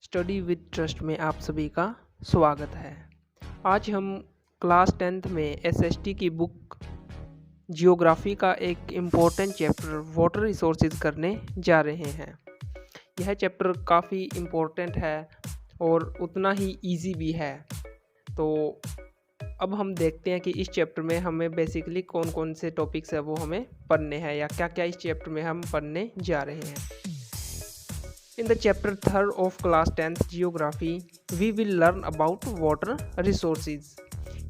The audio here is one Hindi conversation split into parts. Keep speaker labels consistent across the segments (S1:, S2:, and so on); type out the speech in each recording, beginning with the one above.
S1: स्टडी विद ट्रस्ट में आप सभी का स्वागत है। आज हम क्लास 10th में एसएसटी की बुक जियोग्राफी का एक इम्पोर्टेंट चैप्टर वाटर रिसोर्सेज करने जा रहे हैं। यह चैप्टर काफ़ी इम्पोर्टेंट है और उतना ही इजी भी है। तो अब हम देखते हैं कि इस चैप्टर में हमें बेसिकली कौन कौन से टॉपिक्स है वो हमें पढ़ने हैं या क्या क्या इस चैप्टर में हम पढ़ने जा रहे हैं। In the chapter 3rd of class 10th geography, we will learn about water resources।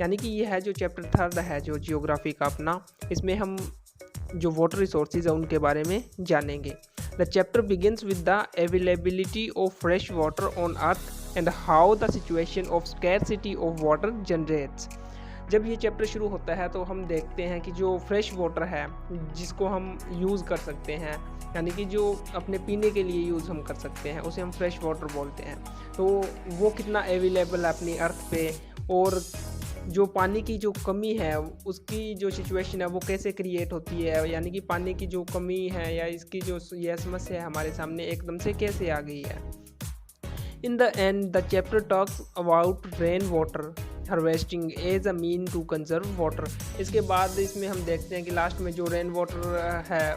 S1: यानी कि यह है जो चैप्टर 3rd है जो जियोग्राफी का अपना, इसमें हम जो वाटर रिसोर्सेज है उनके बारे में जानेंगे। The chapter begins with the availability of fresh water on earth and how the situation of scarcity of water generates। जब ये चैप्टर शुरू होता है तो हम देखते हैं कि जो फ्रेश वाटर है जिसको हम यूज़ कर सकते हैं, यानी कि जो अपने पीने के लिए यूज़ हम कर सकते हैं, उसे हम फ्रेश वाटर बोलते हैं। तो वो कितना अवेलेबल है अपनी अर्थ पे, और जो पानी की जो कमी है उसकी जो सिचुएशन है वो कैसे क्रिएट होती है, यानी कि पानी की जो कमी है या इसकी जो यह समस्या है हमारे सामने एकदम से कैसे आ गई है। In the end, the chapter talks about rainwater harvesting as a mean to conserve water। इसके बाद इसमें हम देखते हैं कि लास्ट में जो रेन वाटर है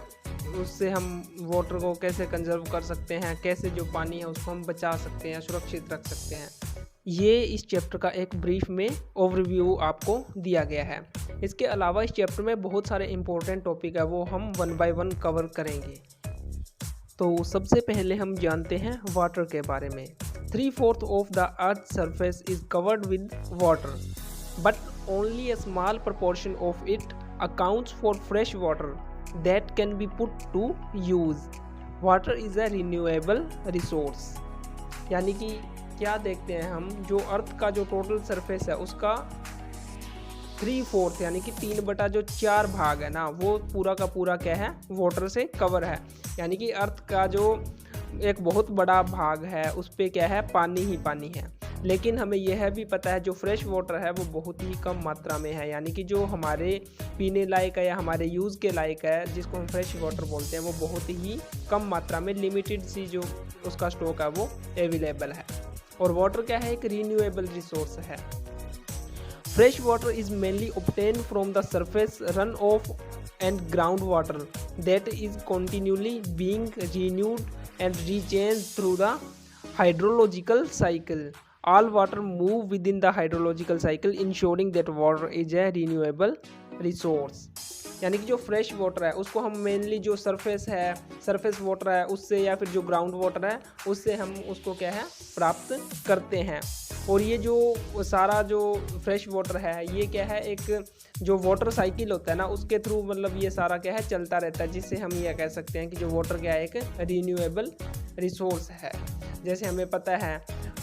S1: उससे हम वाटर को कैसे कंजर्व कर सकते हैं, कैसे जो पानी है उसको हम बचा सकते हैं, सुरक्षित रख सकते हैं। ये इस चैप्टर का एक ब्रीफ में ओवरव्यू आपको दिया गया है। इसके अलावा इस चैप्टर में बहुत सारे इंपॉर्टेंट टॉपिक है वो हम 1 by 1 कवर करेंगे। तो सबसे पहले हम जानते हैं वाटर के बारे में। 3/4 of the Earth's surface is covered with water, but only a small proportion of it accounts for fresh water that can be put to use। Water is a renewable resource। यानी कि क्या देखते हैं हम, जो अर्थ का जो टोटल सरफेस है उसका 3/4 यानी कि 3/4 भाग है ना, वो पूरा का पूरा क्या है, वाटर से कवर है। यानी कि अर्थ का जो एक बहुत बड़ा भाग है उस पे क्या है, पानी ही पानी है। लेकिन हमें यह भी पता है जो फ्रेश वाटर है वो बहुत ही कम मात्रा में है, यानी कि जो हमारे पीने लायक है या हमारे यूज़ के लायक है जिसको हम फ्रेश वाटर बोलते हैं, वो बहुत ही कम मात्रा में लिमिटेड सी जो उसका स्टॉक है वो अवेलेबल है। और वाटर क्या है, एक रीन्यूएबल रिसोर्स है। Fresh water is mainly obtained from the surface run of and groundwater that is continually being renewed and rechanged through the hydrological cycle। All water move within the hydrological cycle, ensuring that water is a renewable resource। यानी कि जो फ्रेश वाटर है उसको हम मेनली जो सरफेस वाटर है उससे, या फिर जो ग्राउंड वाटर है उससे हम उसको क्या है, प्राप्त करते हैं। और ये जो सारा जो फ्रेश वाटर है ये क्या है, एक जो वाटर साइकिल होता है ना उसके थ्रू मतलब ये सारा क्या है चलता रहता है, जिससे हम ये कह सकते हैं कि जो वाटर क्या है, एक रीन्यूएबल रिसोर्स है। जैसे हमें पता है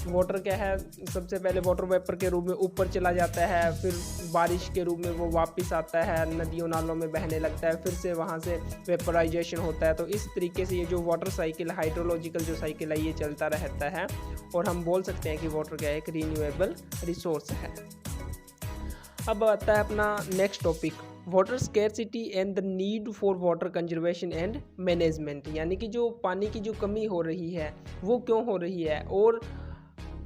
S1: वाटर क्या है, सबसे पहले वाटर वेपर के रूप में ऊपर चला जाता है, फिर बारिश के रूप में वो वापस आता है, नदियों नालों में बहने लगता है, फिर से वहाँ से वेपराइजेशन होता है। तो इस तरीके से ये जो वाटर साइकिल, हाइड्रोलॉजिकल जो साइकिल है ये चलता रहता है, और हम बोल सकते हैं कि वाटर क्या है, एक रीन्यूएबल रिसोर्स है। अब आता है अपना next topic, water scarcity and the need for water conservation and management. यानी कि जो पानी की जो कमी हो रही है वो क्यों हो रही है, और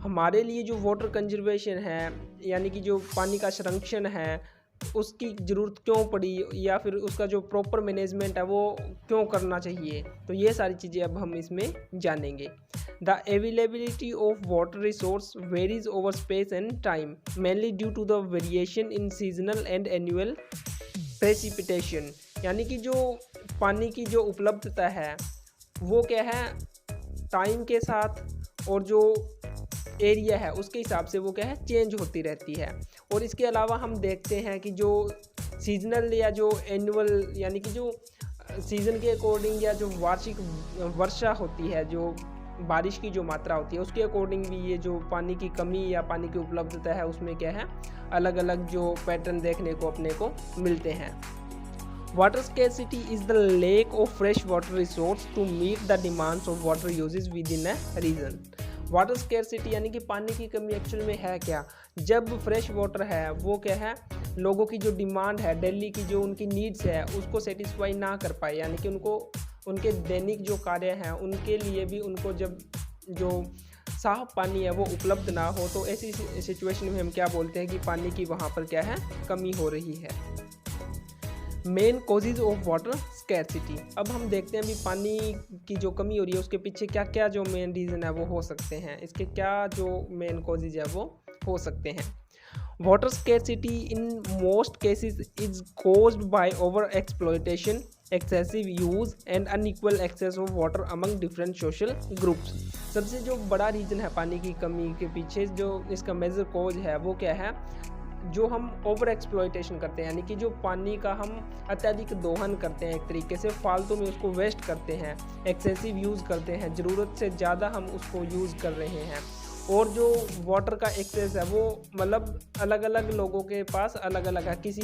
S1: हमारे लिए जो वाटर कंजर्वेशन है यानी कि जो पानी का संरक्षण है उसकी ज़रूरत क्यों पड़ी, या फिर उसका जो प्रॉपर मैनेजमेंट है वो क्यों करना चाहिए। तो ये सारी चीज़ें अब हम इसमें जानेंगे। The availability of water resource varies over space and time, mainly due to the variation in seasonal and annual precipitation. यानी कि जो पानी की जो उपलब्धता है वो क्या है, टाइम के साथ और जो एरिया है उसके हिसाब से वो क्या है, चेंज होती रहती है। और इसके अलावा हम देखते हैं कि जो सीजनल या जो एनुअल यानी कि जो सीज़न के अकॉर्डिंग या जो वार्षिक वर्षा होती है, जो बारिश की जो मात्रा होती है उसके अकॉर्डिंग भी ये जो पानी की कमी या पानी की उपलब्धता है उसमें क्या है, अलग अलग जो पैटर्न देखने को अपने को मिलते हैं। Water scarcity is the lack of fresh water resource to meet the demands of water uses within a region. Water scarcity यानी कि पानी की कमी एक्चुअल में है क्या, जब फ्रेश वाटर है वो क्या है, लोगों की जो डिमांड है, डेली की जो उनकी नीड्स है उसको सेटिस्फाई ना कर पाए, यानी कि उनको उनके दैनिक जो कार्य हैं उनके लिए भी उनको जब जो साफ पानी है वो उपलब्ध ना हो, तो ऐसी सिचुएशन में हम क्या बोलते हैं कि पानी की वहाँ पर क्या है, कमी हो रही है। Main causes of water scarcity. अब हम देखते हैं अभी पानी की जो कमी हो रही है उसके पीछे क्या क्या जो मेन रीज़न है वो हो सकते हैं, इसके क्या जो मेन कॉजेज है वो हो सकते हैं। Water scarcity in most cases is caused by over exploitation, excessive use and unequal access of water among different social groups. सबसे जो बड़ा रीज़न है पानी की कमी के पीछे, जो इसका मेजर कॉज है वो क्या है, जो हम ओवर एक्सप्लॉयटेशन करते हैं, यानी कि जो पानी का हम अत्यधिक दोहन करते हैं, एक तरीके से फालतू में उसको वेस्ट करते हैं, एक्सेसिव यूज़ करते हैं, ज़रूरत से ज़्यादा हम उसको यूज़ कर रहे हैं। और जो वाटर का एक्सेस है वो मतलब अलग अलग लोगों के पास अलग अलग है, किसी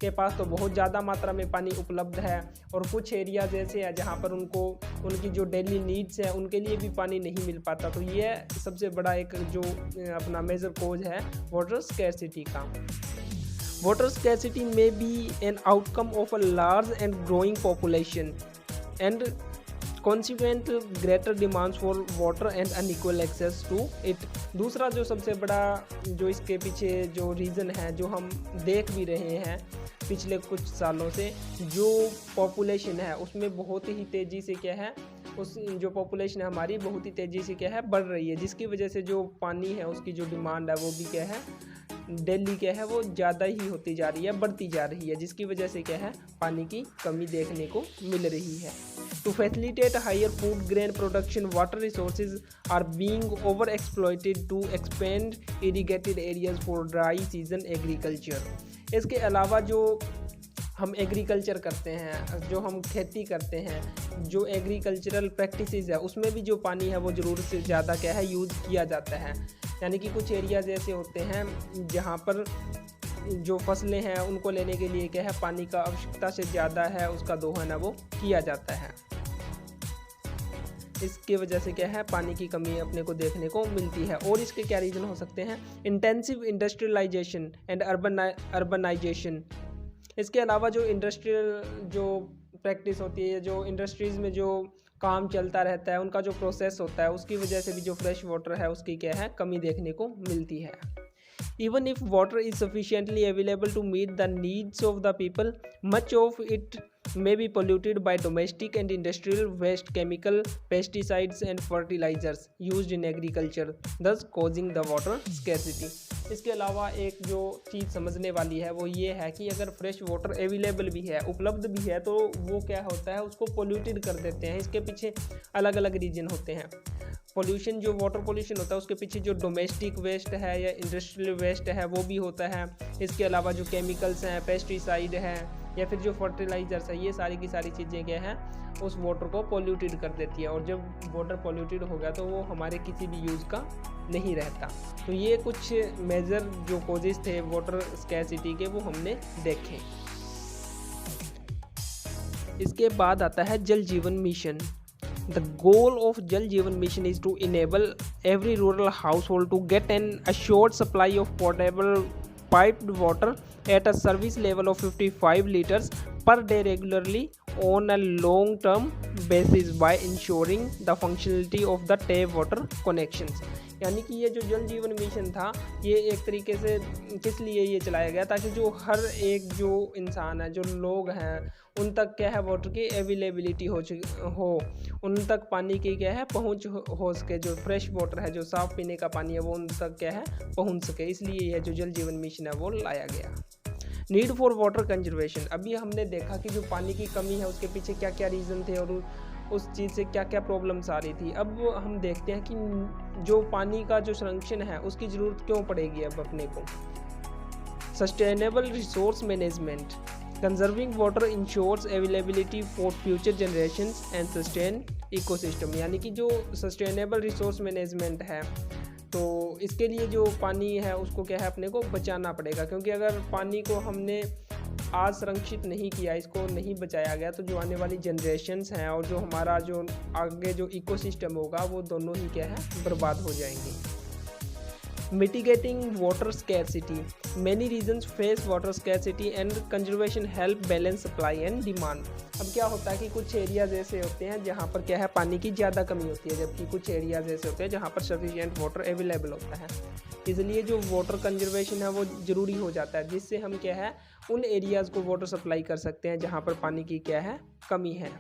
S1: के पास तो बहुत ज़्यादा मात्रा में पानी उपलब्ध है और कुछ एरियाज ऐसे हैं जहाँ पर उनको उनकी जो डेली नीड्स है उनके लिए भी पानी नहीं मिल पाता। तो ये सबसे बड़ा एक जो अपना मेजर कॉज है वाटर स्कैरसिटी का। Water scarcity may be an outcome of a large and growing population and consequent greater demands for water and unequal access to it। दूसरा जो सबसे बड़ा जो इसके पीछे जो रीज़न है, जो हम देख भी रहे हैं पिछले कुछ सालों से, जो पॉपुलेशन है उसमें बहुत ही तेज़ी से क्या है, उस जो पॉपुलेशन है हमारी बहुत ही तेज़ी से क्या है बढ़ रही है, जिसकी वजह से जो पानी है उसकी जो डिमांड है वो भी क्या है डेली क्या है वो ज़्यादा ही होती जा रही है, बढ़ती जा रही है, जिसकी वजह से क्या है पानी की कमी देखने को मिल रही है। To facilitate higher food grain production, water resources are being over-exploited to expand irrigated areas for dry season agriculture। इसके अलावा जो हम एग्रीकल्चर करते हैं, जो हम खेती करते हैं, जो एग्रीकल्चरल प्रैक्टिसेस है उसमें भी जो पानी है वो ज़रूरत से ज़्यादा क्या है यूज़ किया जाता है। यानी कि कुछ एरियाज ऐसे होते हैं जहाँ पर जो फसलें हैं उनको लेने के लिए क्या है पानी का आवश्यकता से ज़्यादा है उसका दोहन है वो किया जाता है। इसकी वजह से क्या है पानी की कमी अपने को देखने को मिलती है। और इसके क्या रीज़न हो सकते हैं, इंटेंसिव इंडस्ट्रियलाइजेशन एंड अर्बनाइजेशन। इसके अलावा जो इंडस्ट्रियल जो प्रैक्टिस होती है, जो इंडस्ट्रीज़ में जो काम चलता रहता है, उनका जो प्रोसेस होता है उसकी वजह से भी जो फ्रेश वाटर है उसकी क्या है कमी देखने को मिलती है। Even if water is sufficiently available to meet the needs of the people, much of it may be polluted by domestic and industrial waste, chemical, pesticides and fertilizers used in agriculture, thus causing the water scarcity। इसके अलावा एक जो चीज़ समझने वाली है वो ये है कि अगर फ्रेश वाटर अवेलेबल भी है, उपलब्ध भी है, तो वो क्या होता है उसको पोल्यूटेड कर देते हैं। इसके पीछे अलग अलग रीजन होते हैं। पोल्यूशन जो वाटर पोल्यूशन होता है उसके पीछे जो डोमेस्टिक वेस्ट है या इंडस्ट्रियल वेस्ट है वो भी होता है। इसके अलावा जो केमिकल्स हैं, पेस्टिसाइड है या फिर जो फर्टिलाइजर्स है, ये सारी की सारी चीज़ें क्या हैं उस वाटर को पोल्यूटेड कर देती है। और जब वाटर पोल्यूटेड हो गया तो वो हमारे किसी भी यूज़ का नहीं रहता। तो ये कुछ मेजर जो कॉजेज़ थे वाटर स्कैरसिटी के वो हमने देखे। इसके बाद आता है जल जीवन mission. The goal of Jal Jeevan Mission is to enable every rural household to get an assured supply of potable piped water at a service level of 55 liters per day regularly on a long-term basis by ensuring the functionality of the tap water connections। यानी कि ये जो जल जीवन मिशन था ये एक तरीके से किस लिए ये चलाया गया, ताकि जो हर एक जो इंसान है, जो लोग हैं, उन तक क्या है वाटर की अवेलेबिलिटी हो उन तक पानी की क्या है पहुंच हो सके। जो फ्रेश वाटर है, जो साफ़ पीने का पानी है वो उन तक क्या है पहुंच सके। इसलिए यह जो जल जीवन मिशन है वो लाया गया। Need for water conservation. अभी हमने देखा कि जो पानी की कमी है उसके पीछे क्या क्या रीज़न थे और उस चीज़ से क्या क्या प्रॉब्लम्स आ रही थी। अब हम देखते हैं कि जो पानी का जो संरक्षण है उसकी ज़रूरत क्यों पड़ेगी अब अपने को। Sustainable resource management. Conserving water ensures availability for future generations and sustain ecosystem. यानी कि जो सस्टेनेबल रिसोर्स मैनेजमेंट है तो इसके लिए जो पानी है उसको क्या है अपने को बचाना पड़ेगा, क्योंकि अगर पानी को हमने आज संरक्षित नहीं किया, इसको नहीं बचाया गया, तो जो आने वाली जनरेशन्स हैं और जो हमारा जो आगे जो इकोसिस्टम होगा वो दोनों ही क्या है बर्बाद हो जाएंगे। Mitigating water scarcity. Many regions face water scarcity and conservation help balance supply and demand. अब क्या होता है कि कुछ एरियाज ऐसे होते हैं जहाँ पर क्या है पानी की ज़्यादा कमी होती है, जबकि कुछ एरियाज ऐसे होते हैं जहाँ पर सफिशिएंट वाटर अवेलेबल होता है। इसलिए जो वाटर कंजर्वेशन है वो ज़रूरी हो जाता है, जिससे हम क्या है उन एरियाज़ को वाटर सप्लाई कर सकते हैं जहाँ पर पानी की क्या है कमी है।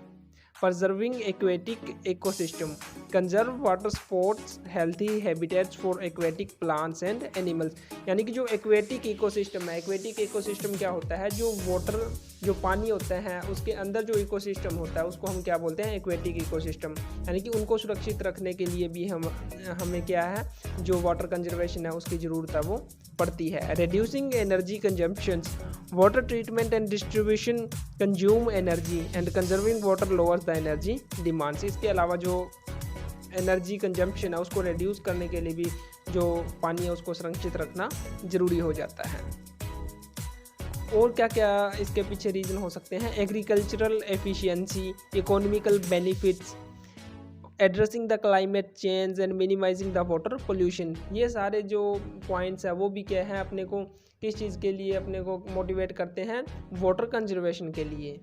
S1: Preserving aquatic ecosystem. Conserve water supports healthy habitats for aquatic plants and animals. यानी कि जो एक्वेटिक इकोसिस्टम है, एक्वेटिक इकोसिस्टम क्या होता है, जो वाटर जो पानी होता है उसके अंदर जो इकोसिस्टम होता है उसको हम क्या बोलते हैं, एक्वेटिक इकोसिस्टम। यानी कि उनको सुरक्षित रखने के लिए भी हमें क्या है जो वाटर कंजर्वेशन है उसकी ज़रूरत है वो पड़ती है। Reducing energy consumptions. Water treatment and distribution consume energy and conserving water lowers the energy demands. इसके अलावा जो एनर्जी कंजम्पशन है उसको रिड्यूस करने के लिए भी जो पानी है उसको संरक्षित रखना ज़रूरी हो जाता है। और क्या क्या इसके पीछे रीज़न हो सकते हैं, agricultural efficiency, economical benefits, addressing the climate change and minimizing the water pollution. ये सारे जो पॉइंट्स हैं वो भी क्या है अपने को किस चीज़ के लिए अपने को मोटिवेट करते हैं, वाटर कंजर्वेशन के लिए।